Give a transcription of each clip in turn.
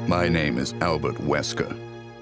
My name is Albert Wesker.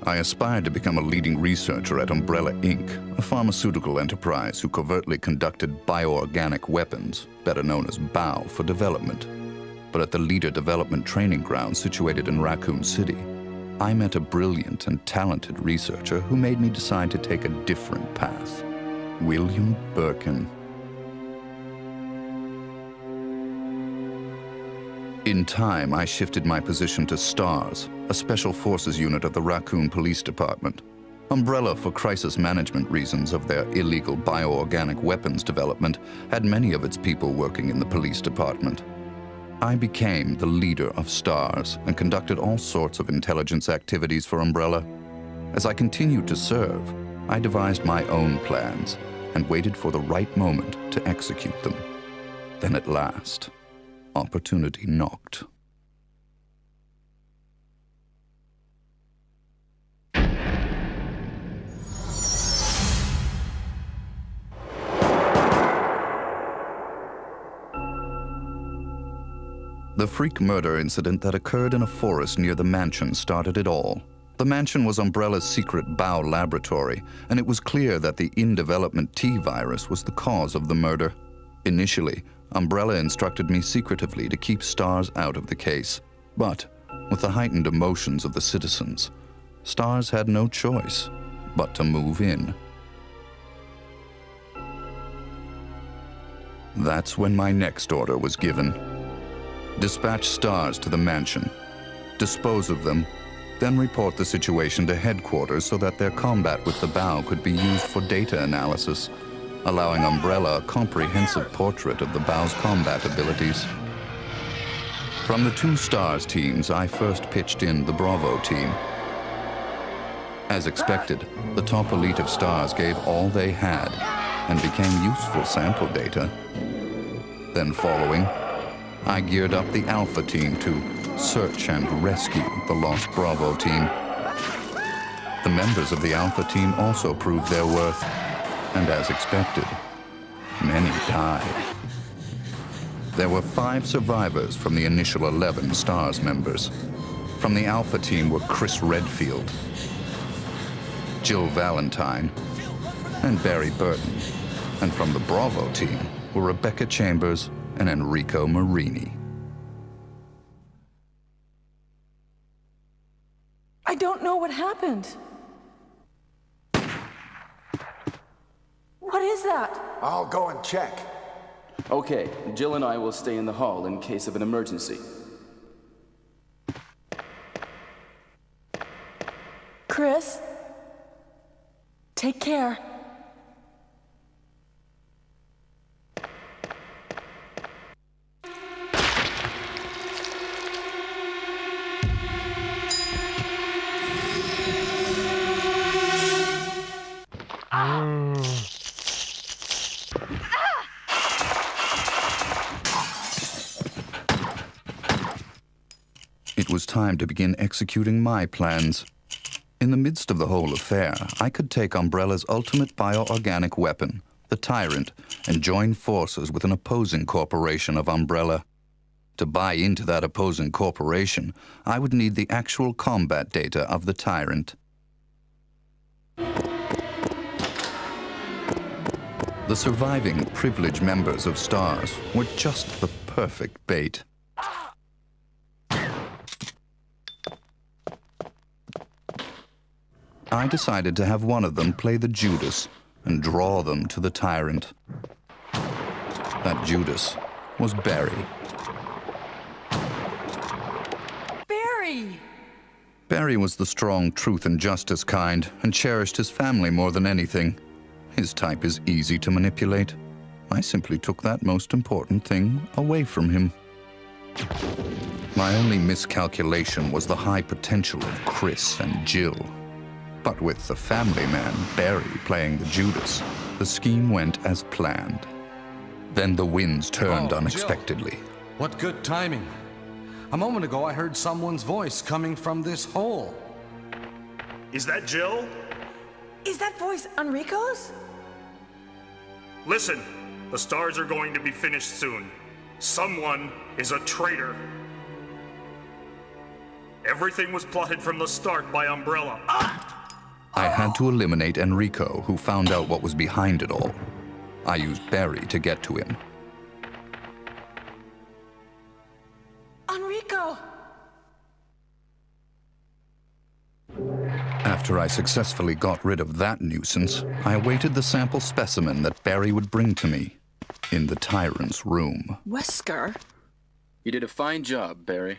I aspired to become a leading researcher at Umbrella Inc., a pharmaceutical enterprise who covertly conducted bioorganic weapons, better known as BOW, for development. But at the Leader Development Training Ground situated in Raccoon City, I met a brilliant and talented researcher who made me decide to take a different path. William Birkin. In time, I shifted my position to STARS, a special forces unit of the Raccoon Police Department. Umbrella, for crisis management reasons of their illegal bioorganic weapons development, had many of its people working in the police department. I became the leader of STARS and conducted all sorts of intelligence activities for Umbrella. As I continued to serve, I devised my own plans and waited for the right moment to execute them. Then at last, opportunity knocked. The freak murder incident that occurred in a forest near the mansion started it all. The mansion was Umbrella's secret BOW laboratory, and it was clear that the in-development T virus was the cause of the murder. Initially, Umbrella instructed me secretively to keep STARS out of the case. But, with the heightened emotions of the citizens, STARS had no choice but to move in. That's when my next order was given. Dispatch STARS to the mansion, dispose of them, then report the situation to headquarters so that their combat with the BOW could be used for data analysis, allowing Umbrella a comprehensive portrait of the BOW's combat abilities. From the two STARS teams, I first pitched in the Bravo team. As expected, the top elite of STARS gave all they had and became useful sample data. Then following, I geared up the Alpha team to search and rescue the lost Bravo team. The members of the Alpha team also proved their worth, and as expected, many died. There were 5 survivors from the initial 11 STARS members. From the Alpha team were Chris Redfield, Jill Valentine, and Barry Burton. And from the Bravo team were Rebecca Chambers and Enrico Marini. I don't know what happened. What is that? I'll go and check. Okay, Jill and I will stay in the hall in case of an emergency. Chris? Take care. It was time to begin executing my plans. In the midst of the whole affair, I could take Umbrella's ultimate bioorganic weapon, the Tyrant, and join forces with an opposing corporation of Umbrella. To buy into that opposing corporation, I would need the actual combat data of the Tyrant. The surviving privileged members of STARS were just the perfect bait. I decided to have one of them play the Judas and draw them to the Tyrant. That Judas was Barry. Barry! Barry was the strong truth and justice kind and cherished his family more than anything. His type is easy to manipulate. I simply took that most important thing away from him. My only miscalculation was the high potential of Chris and Jill. But with the family man, Barry, playing the Judas, the scheme went as planned. Then the winds turned unexpectedly. Jill. What good timing. A moment ago, I heard someone's voice coming from this hole. Is that Jill? Is that voice Enrico's? Listen, the stars are going to be finished soon. Someone is a traitor. Everything was plotted from the start by Umbrella. I had to eliminate Enrico, who found out what was behind it all. I used Barry to get to him. Enrico! After I successfully got rid of that nuisance, I awaited the sample specimen that Barry would bring to me in the Tyrant's room. Wesker? You did a fine job, Barry.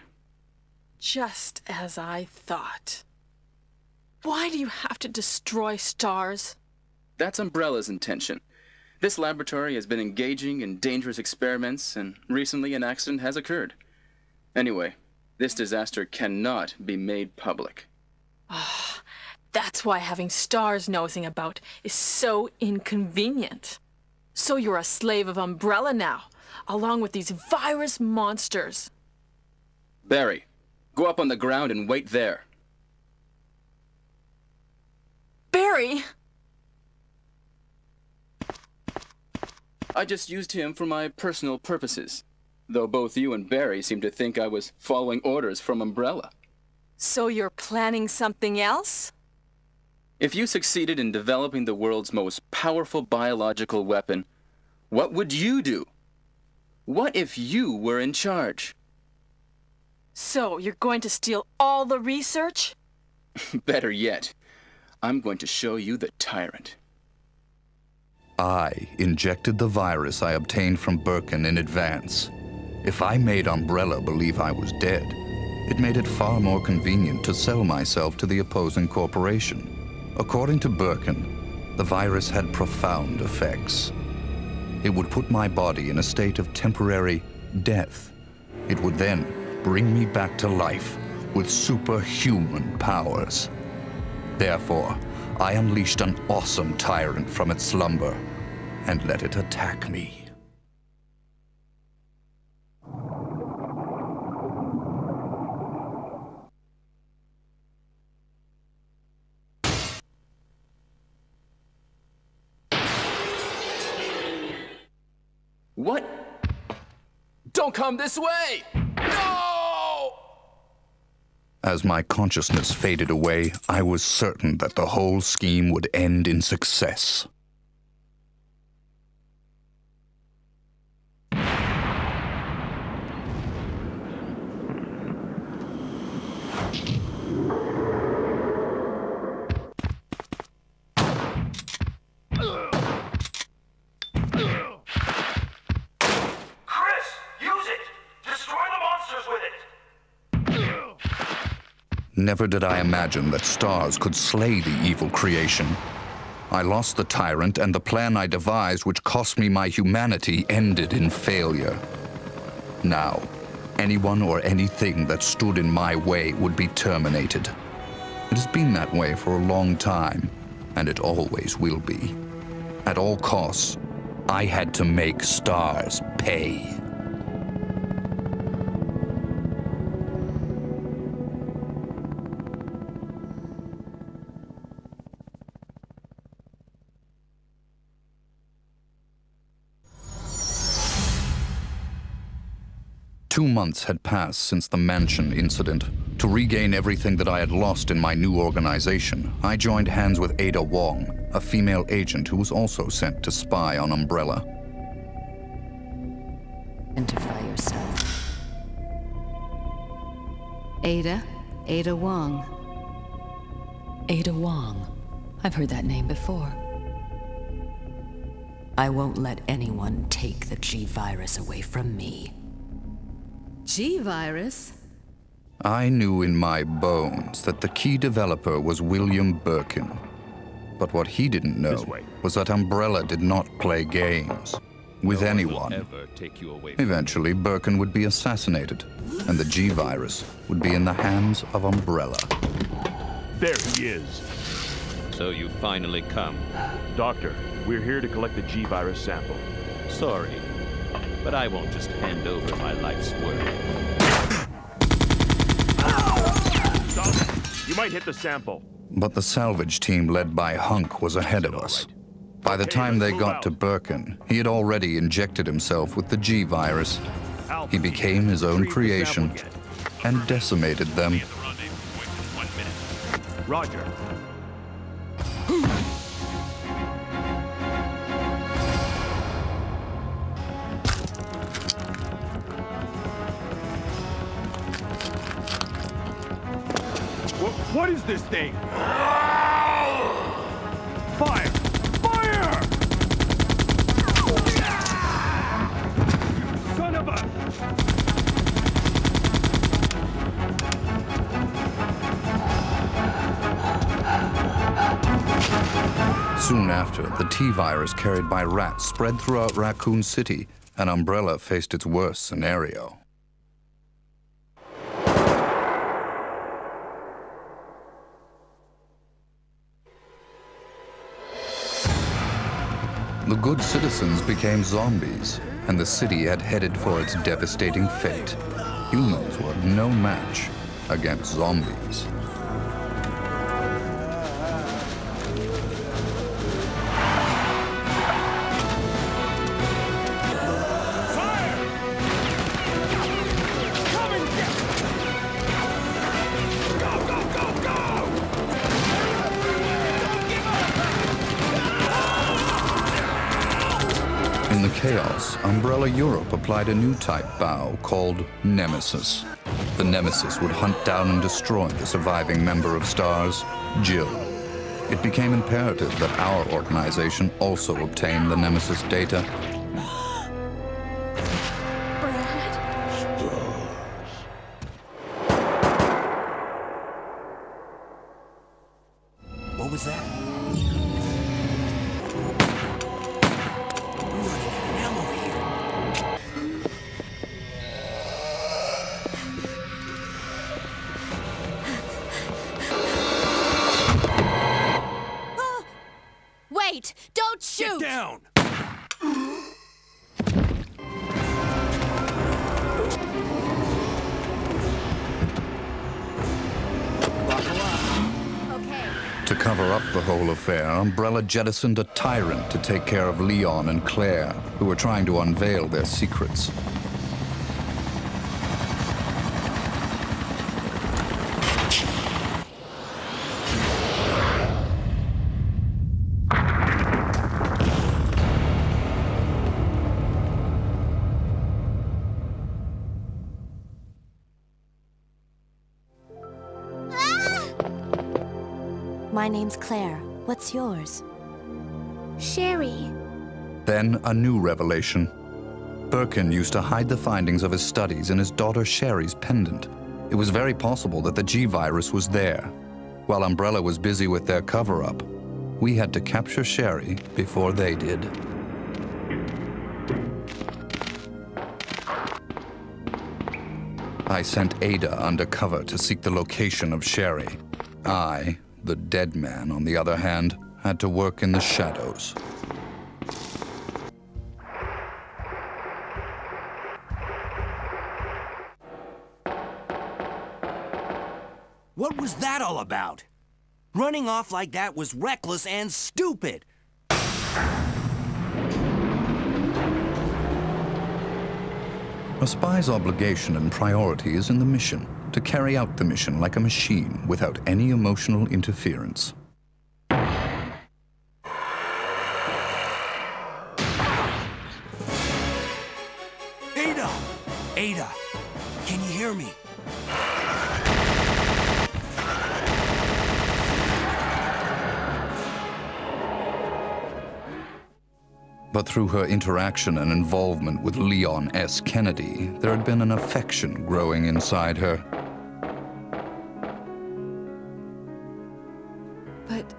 Just as I thought. Why do you have to destroy stars? That's Umbrella's intention. This laboratory has been engaging in dangerous experiments, and recently an accident has occurred. Anyway, this disaster cannot be made public. That's why having stars nosing about is so inconvenient. So you're a slave of Umbrella now, along with these virus monsters. Barry, go up on the ground and wait there. Barry! I just used him for my personal purposes, though both you and Barry seem to think I was following orders from Umbrella. So you're planning something else? If you succeeded in developing the world's most powerful biological weapon, what would you do? What if you were in charge? So you're going to steal all the research? Better yet, I'm going to show you the Tyrant. I injected the virus I obtained from Birkin in advance. If I made Umbrella believe I was dead, it made it far more convenient to sell myself to the opposing corporation. According to Birkin, the virus had profound effects. It would put my body in a state of temporary death. It would then bring me back to life with superhuman powers. Therefore, I unleashed an awesome tyrant from its slumber and let it attack me. What? Don't come this way! No! As my consciousness faded away, I was certain that the whole scheme would end in success. Never did I imagine that stars could slay the evil creation. I lost the tyrant, and the plan I devised, which cost me my humanity, ended in failure. Now, anyone or anything that stood in my way would be terminated. It has been that way for a long time, and it always will be. At all costs, I had to make stars pay. Two months had passed since the mansion incident. To regain everything that I had lost in my new organization, I joined hands with Ada Wong, a female agent who was also sent to spy on Umbrella. Identify yourself. Ada Wong. Ada Wong. I've heard that name before. I won't let anyone take the G-Virus away from me. G-Virus? I knew in my bones that the key developer was William Birkin. But what he didn't know was that Umbrella did not play games with anyone. Eventually, Birkin would be assassinated, and the G-Virus would be in the hands of Umbrella. There he is. So you finally come. Doctor, we're here to collect the G-Virus sample. Sorry, but I won't just hand over my life's work. Stop it! You might hit the sample. But the salvage team led by Hunk was ahead of us. By the time they got to Birkin, he had already injected himself with the G-Virus. He became his own creation and decimated them Roger. What is this thing? Fire! Fire! Son of a... Soon after, the T-virus carried by rats spread throughout Raccoon City, and Umbrella faced its worst scenario. The good citizens became zombies, and the city had headed for its devastating fate. Humans were no match against zombies. In the chaos, Umbrella Europe applied a new type bow called Nemesis. The Nemesis would hunt down and destroy the surviving member of STARS, Jill. It became imperative that our organization also obtain the Nemesis data. What was that? Wait! Don't shoot! Get down! To cover up the whole affair, Umbrella jettisoned a tyrant to take care of Leon and Claire, who were trying to unveil their secrets. My name's Claire. What's yours? Sherry. Then a new revelation. Birkin used to hide the findings of his studies in his daughter Sherry's pendant. It was very possible that the G-virus was there. While Umbrella was busy with their cover-up, we had to capture Sherry before they did. I sent Ada undercover to seek the location of Sherry. I, the dead man, on the other hand, had to work in the shadows. What was that all about? Running off like that was reckless and stupid. A spy's obligation and priority is in the mission, to carry out the mission like a machine without any emotional interference. Ada! Ada! Can you hear me? But through her interaction and involvement with Leon S. Kennedy, there had been an affection growing inside her. But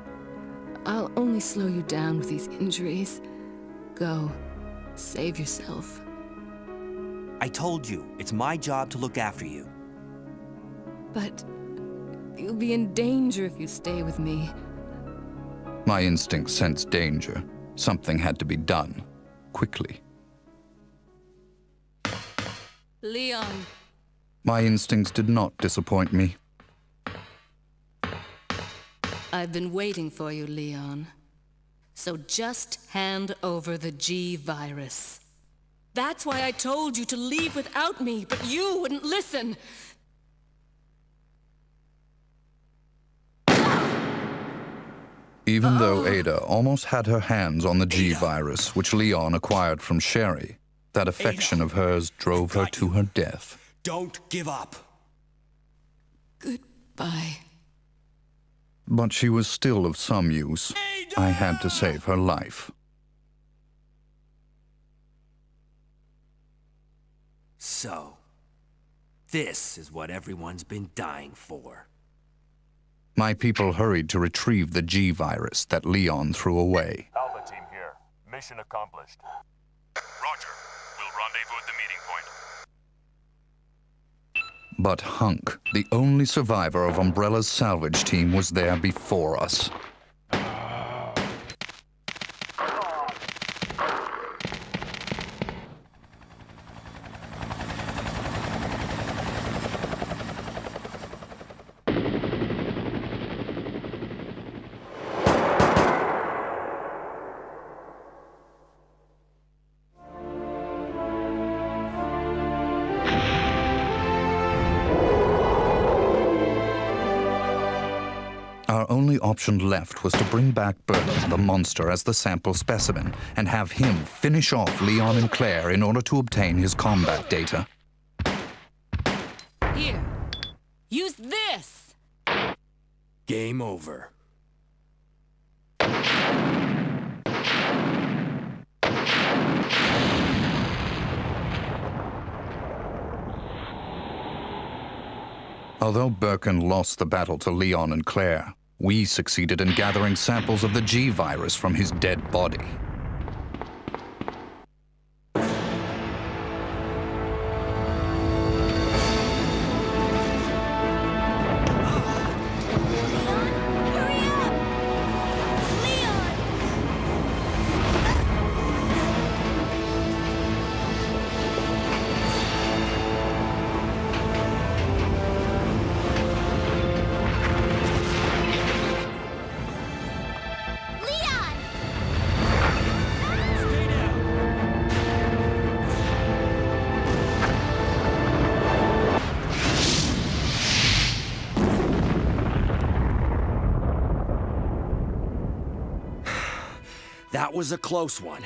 I'll only slow you down with these injuries. Go. Save yourself. I told you, it's my job to look after you. But you'll be in danger if you stay with me. My instincts sensed danger. Something had to be done, quickly. Leon. My instincts did not disappoint me. I've been waiting for you, Leon. So just hand over the G-virus. That's why I told you to leave without me, but you wouldn't listen. Even though Ada almost had her hands on the G-virus, which Leon acquired from Sherry, that affection of hers drove her to her death. Don't give up. Goodbye. But she was still of some use. I had to save her life. So, this is what everyone's been dying for. My people hurried to retrieve the G-virus that Leon threw away. Alpha team here. Mission accomplished. Roger. We'll rendezvous at the meeting point. But Hunk, the only survivor of Umbrella's salvage team, was there before us. Our only option left was to bring back Birkin, the monster, as the sample specimen, and have him finish off Leon and Claire in order to obtain his combat data. Here. Use this! Game over. Although Birkin lost the battle to Leon and Claire, we succeeded in gathering samples of the G-virus from his dead body. That was a close one.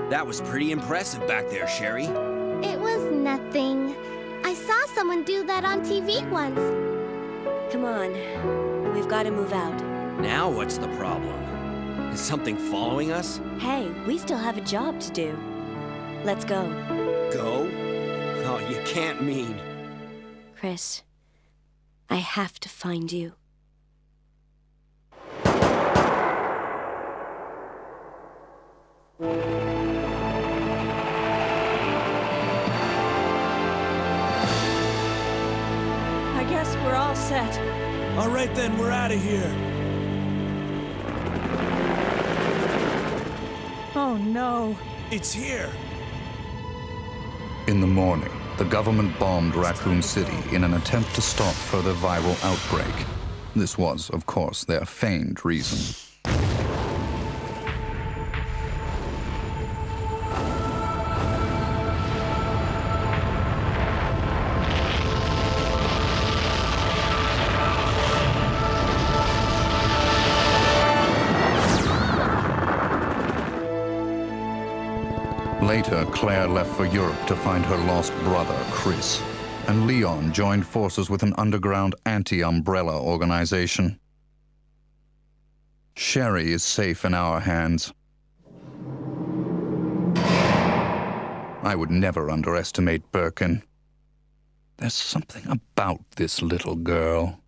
That was pretty impressive back there, Sherry. It was nothing. I saw someone do that on TV once. Come on. We've got to move out. Now what's the problem? Is something following us? Hey, we still have a job to do. Let's go. Go? Oh, you can't mean... Chris, I have to find you. I guess we're all set. All right then, we're out of here. Oh no. It's here. In the morning, the government bombed Raccoon City in an attempt to stop further viral outbreak. This was, of course, their feigned reason. Later, Claire left for Europe to find her lost brother, Chris, and Leon joined forces with an underground anti-Umbrella organization. Sherry is safe in our hands. I would never underestimate Birkin. There's something about this little girl.